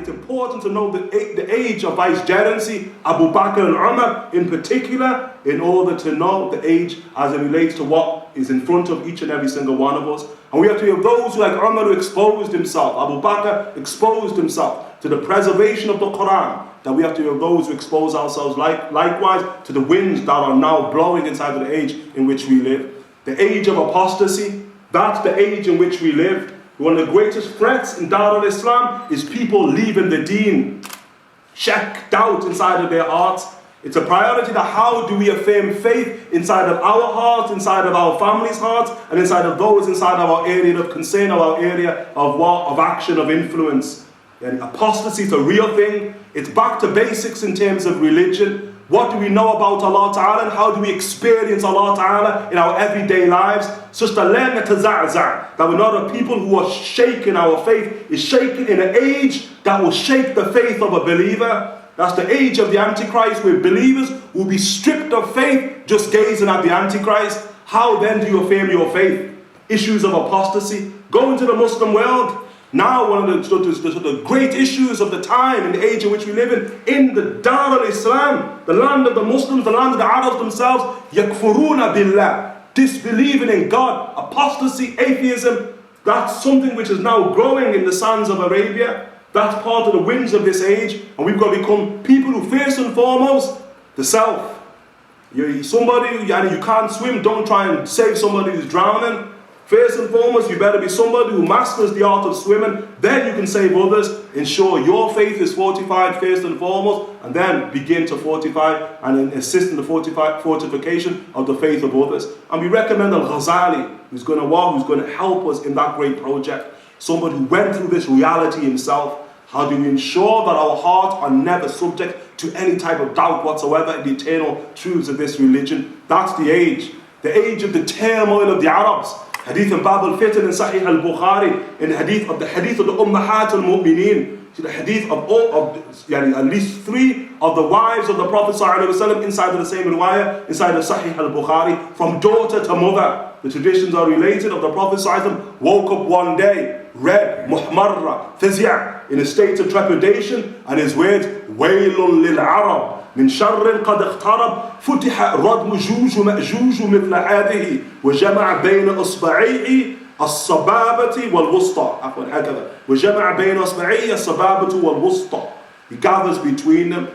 it's important to know the age of vicegerency, Abu Bakr and Umar in particular, in order to know the age as it relates to what is in front of each and every single one of us. And we have to have those who, like Umar, who exposed himself, Abu Bakr exposed himself to the preservation of the Quran, that we have to have those who expose ourselves likewise to the winds that are now blowing inside of the age in which we live. The age of apostasy, that's the age in which we live. One of the greatest threats in Dar al-Islam is people leaving the deen, check doubt inside of their hearts. It's a priority that how do we affirm faith inside of our hearts, inside of our families' hearts, and inside of those inside of our area of concern, of our area of what, of action, of influence. And apostasy is a real thing. It's back to basics in terms of religion. What do we know about Allah Ta'ala and how do we experience Allah Ta'ala in our everyday lives? Such that that we're not a people who are shaking, our faith is shaken in an age that will shake the faith of a believer. That's the age of the Antichrist, where believers will be stripped of faith just gazing at the Antichrist. How then do you affirm your faith? Issues of apostasy. Go into the Muslim world. Now one of the great issues of the time, in the age in which we live in the Dar al-Islam, the land of the Muslims, the land of the Arabs themselves, yakfuruna billah, disbelieving in God, apostasy, atheism, that's something which is now growing in the sands of Arabia. That's part of the winds of this age, and we've got to become people who first and foremost, the self. You're somebody, you can't swim, don't try and save somebody who's drowning. First and foremost, you better be somebody who masters the art of swimming. Then you can save others. Ensure your faith is fortified first and foremost, and then begin to fortify and assist in the fortification of the faith of others. And we recommend Al-Ghazali, who's going to help us in that great project. Somebody who went through this reality himself. How do we ensure that our hearts are never subject to any type of doubt whatsoever in the eternal truths of this religion? That's the age of the turmoil of the Arabs. Hadith in Bab al-Fitan in Sahih al-Bukhari, in the hadith of the Ummahat al-Mu'mineen, the hadith of at least 3 of the wives of the Prophet ﷺ inside of the same riwayah, inside of Sahih al-Bukhari, from daughter to mother. The traditions are related of the Prophet ﷺ woke up one day, red, muhmarra, fizya', in a state of trepidation, and his words, وَيْلٌ لِلْعَرَبِ من شر قد اقترب فتح ردم جوج مأجوج مثل هذه وجمع بين إصبعيه الصبابة والوسطى هكذا وجمع بين إصبعيه الصبابة والوسطى. He gathers between them.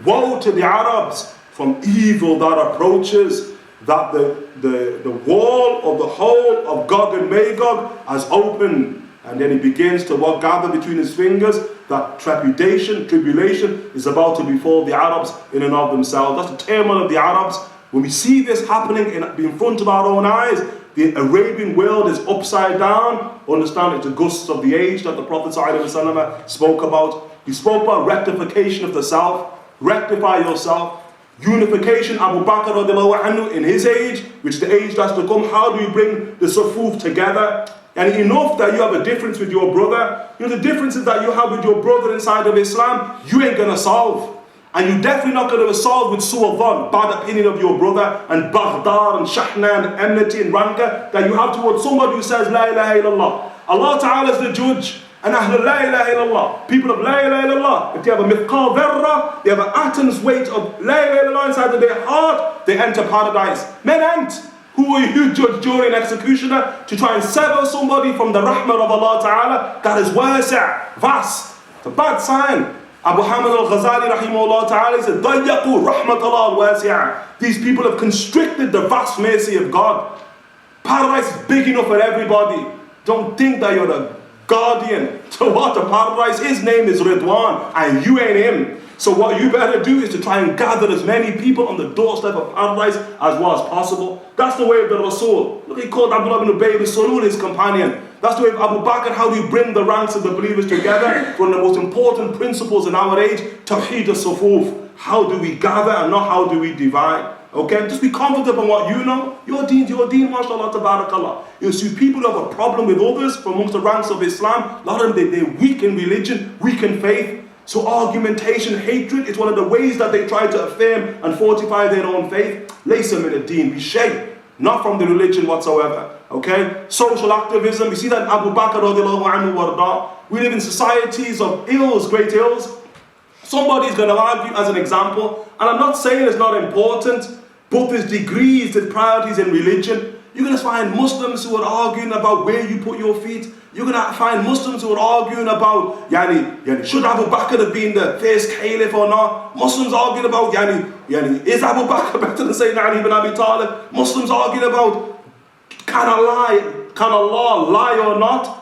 Woe to the Arabs from evil that approaches, that the wall of the hole of Gog and Magog has opened, and then he begins to gather between his fingers that tribulation is about to befall the Arabs in and of themselves. That's the turmoil of the Arabs. When we see this happening in front of our own eyes, the Arabian world is upside down. Understand it's the gusts of the age that the Prophet ﷺ spoke about. He spoke about rectification of the self. Rectify yourself. Unification, Abu Bakr radiallahu anhu in his age, which is the age that's to come. How do you bring the Sufuf together? And enough that you have a difference with your brother. You know, the differences that you have with your brother inside of Islam, you ain't going to solve. And you're definitely not going to solve with su'adhan, bad opinion of your brother, and baghdar, and shahna, and enmity, and rancor, that you have towards somebody who says, La ilaha illallah. Allah Ta'ala is the judge. And Ahlul La ilaha illallah, people of La ilaha illallah, if they have a mithqal dharra, they have an atom's weight of La ilaha illallah inside of their heart, they enter paradise. Men ain't. Who are you, judge, jury, and executioner, to try and sever somebody from the rahmah of Allah Ta'ala? That is wasi', vast. It's a bad sign. Abu Hamid al-Ghazali rahimahullah Ta'ala said, ضَيَّقُوا رَحْمَةَ اللَّهِ الْوَاسِعَةِ. These people have constricted the vast mercy of God. Paradise is big enough for everybody. Don't think that you're the guardian to what the paradise. His name is Ridwan, and you ain't him. So what you better do is to try and gather as many people on the doorstep of paradise as well as possible. That's the way of the Rasul. Look, he called Abdullah ibn Ubay ibn Salul his companion. That's the way of Abu Bakr. How do you bring the ranks of the believers together? One of the most important principles in our age, Tawheed al-Sufuf. How do we gather and not how do we divide? Okay, just be confident on what you know. Your deen, mashallah, tabarakallah. You see people who have a problem with others from amongst the ranks of Islam. A lot of them, they're weak in religion, weak in faith. So argumentation, hatred, is one of the ways that they try to affirm and fortify their own faith. Laysa min ad-deen, be shay'in, not from the religion whatsoever. Okay? Social activism, we see that Abu Bakr radiallahu anhu warda, We live in societies of ills, great ills. Somebody's going to argue as an example, and I'm not saying it's not important, but there's degrees, there's priorities in religion. You're going to find Muslims who are arguing about where you put your feet. You're going to find Muslims who are arguing about, should Abu Bakr have been the first caliph or not? Muslims arguing about, is Abu Bakr better than Sayyidina Ali ibn Abi Talib? Muslims arguing about, can Allah lie or not?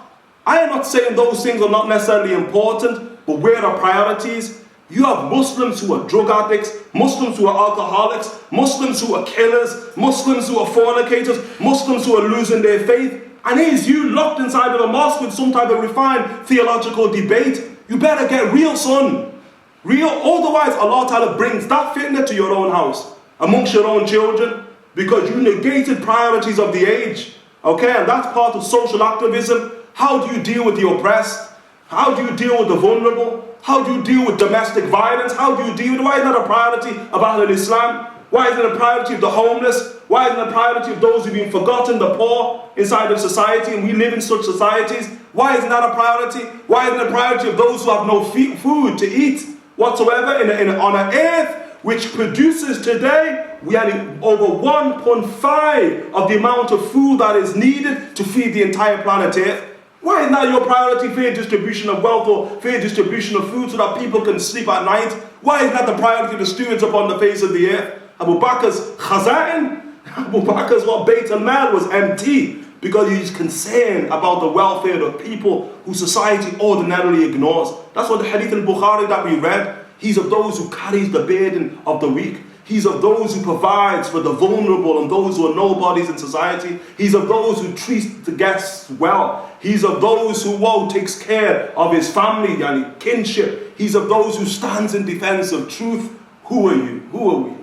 I am not saying those things are not necessarily important, but where are priorities? You have Muslims who are drug addicts, Muslims who are alcoholics, Muslims who are killers, Muslims who are fornicators, Muslims who are losing their faith. And here's you locked inside of a mosque with some type of refined theological debate. You better get real, son. Real. Otherwise, Allah Ta'ala brings that fitna to your own house, amongst your own children, because you negated priorities of the age. Okay, and that's part of social activism. How do you deal with the oppressed? How do you deal with the vulnerable? How do you deal with domestic violence? How do you deal with, why is that a priority of Ahlul Islam? Why isn't it a priority of the homeless? Why isn't it a priority of those who've been forgotten, the poor inside of society, and we live in such societies? Why isn't that a priority? Why isn't it a priority of those who have no food to eat whatsoever on an earth which produces today, we have over 1.5 of the amount of food that is needed to feed the entire planet Earth? Why is not your priority fair distribution of wealth or fair distribution of food so that people can sleep at night? Why is not the priority of the stewards upon the face of the earth? Abu Bakr's khaza'in, Abu Bakr's Bayt al-Mal was empty because he's concerned about the welfare of people who society ordinarily ignores. That's what the Hadith al-Bukhari that we read. He's of those who carries the burden of the weak. He's of those who provides for the vulnerable and those who are nobodies in society. He's of those who treats the guests well. He's of those who takes care of his family and kinship. He's of those who stands in defense of truth. Who are you? Who are we?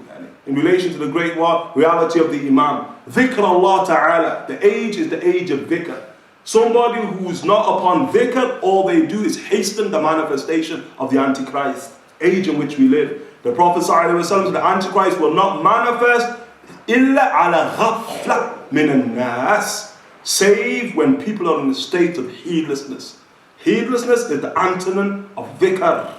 In relation to the great reality of the Imam. Dhikr Allah Ta'ala. The age is the age of dhikr. Somebody who's not upon dhikr, all they do is hasten the manifestation of the Antichrist. Age in which we live. The Prophet ﷺ, the Antichrist will not manifest illa ala ghafla min an-nas, save when people are in a state of heedlessness. Heedlessness is the antonym of dhikr.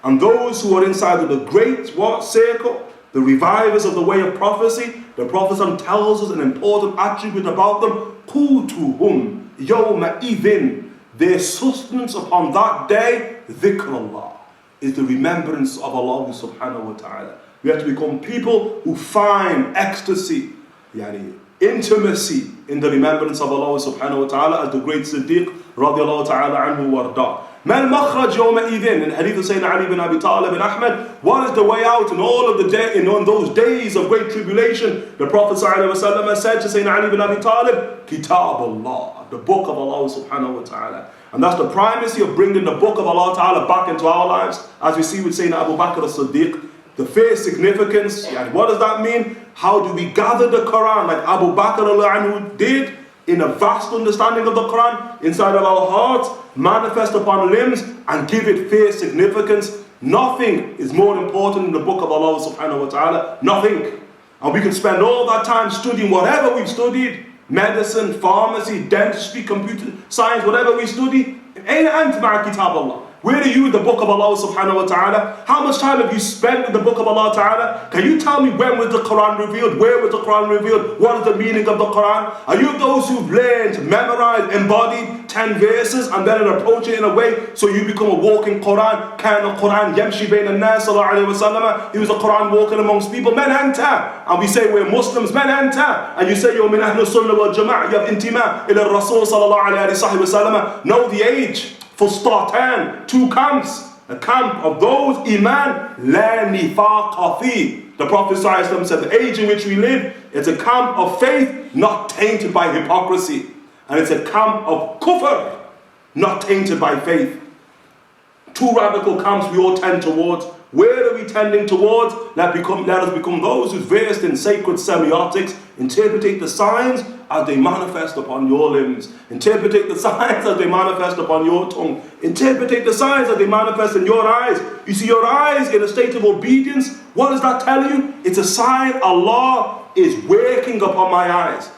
And those who are inside of the great circle, the revivers of the way of prophecy, the Prophet tells us an important attribute about them. Qutuhum yawma idhin, their sustenance upon that day, dhikrullah, is the remembrance of Allah subhanahu wa ta'ala. We have to become people who find ecstasy, intimacy in the remembrance of Allah subhanahu wa ta'ala, as the great Siddiq radiallahu ta'ala anhu warda. Man makhraj yawma idhin, in hadith of Sayyidina Ali ibn Abi Talib and Ahmad, what is the way out in all of the day, in those days of great tribulation? The Prophet sallallahu alaihi wasallam said to Sayyidina Ali ibn Abi Talib, Kitab Allah, the book of Allah subhanahu wa ta'ala. And that's the primacy of bringing the book of Allah Ta'ala back into our lives, as we see with Sayyidina Abu Bakr as-Siddiq. The first significance, what does that mean? How do we gather the Quran like Abu Bakr anhu did, in a vast understanding of the Quran, inside of our hearts, manifest upon limbs, and give it fair significance? Nothing is more important than the book of Allah subhanahu wa ta'ala. Nothing. And we can spend all that time studying whatever we've studied. Medicine, pharmacy, dentistry, computer science, whatever we study. Aina ant ma'a kitab Allah. Where are you with the book of Allah subhanahu wa ta'ala? How much time have you spent with the book of Allah ta'ala? Can you tell me when was the Quran revealed? Where was the Quran revealed? What is the meaning of the Quran? Are you those who've learned, memorized, embodied 10 verses and then approach it in a way so you become a walking Quran? Kana Quran yamshi bayna an-nas sallallahu alayhi wa sallam. He was a Quran walking amongst people. Men anta. And we say we're Muslims. Men anta. And you say you're min ahlus sunnah wal jama'ah. You have intima ila Rasul sallallahu alayhi wa sallam. Know the age. Fustatan, 2 camps. A camp of those, iman, la nifaqa fi. The Prophet ﷺ said the age in which we live, it's a camp of faith not tainted by hypocrisy. And it's a camp of kufr, not tainted by faith. 2 radical camps we all tend towards. Where are we tending towards? Let us become those who versed in sacred semiotics, interpret the signs as they manifest upon your limbs. Interpret the signs as they manifest upon your tongue. Interpret the signs as they manifest in your eyes. You see your eyes in a state of obedience. What does that tell you? It's a sign Allah is working upon my eyes.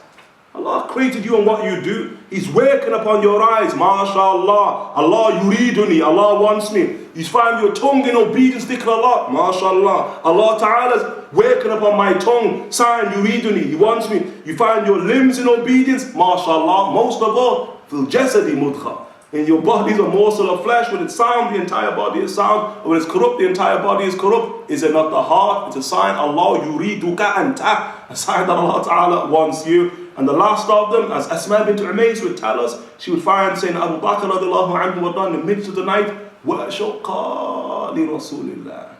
Allah created you and what you do. He's working upon your eyes. MashaAllah. Allah yuriduni. Allah wants me. You find your tongue in obedience to Allah. MashaAllah. Allah Ta'ala's working upon my tongue. Sign yuriduni. He wants me. You find your limbs in obedience. MashaAllah. Most of all, fil jasadi mudkha. In your body is a morsel of flesh. When it's sound, the entire body is sound. When it's corrupt, the entire body is corrupt. Is it not the heart? It's a sign. Allah yuriduka anta. A sign that Allah Ta'ala wants you. And the last of them, as Asma bint Umays would tell us, she would find saying Abu Bakr radiallahu anhu was done in the midst of the night. Wa shaqqa li Rasulillah.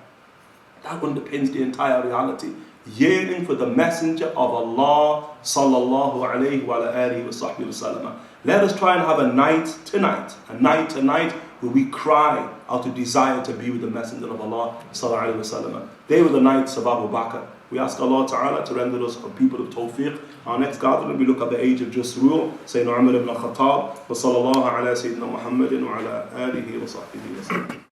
That underpins the entire reality. Yearning for the Messenger of Allah sallallahu alayhi wa alihi wa sahbihi wa sallam. Let us try and have a night tonight where we cry out of desire to be with the Messenger of Allah sallallahu alayhi wa sallam. They were the nights of Abu Bakr. We ask Allah Ta'ala to render us a people of tawfiq. Our next gathering, we look at the age of just rule. Sayyidina Umar ibn Khattab. Wa sallallahu ala Sayyidina Muhammadin wa ala alihi wa sahbihi wa sallam.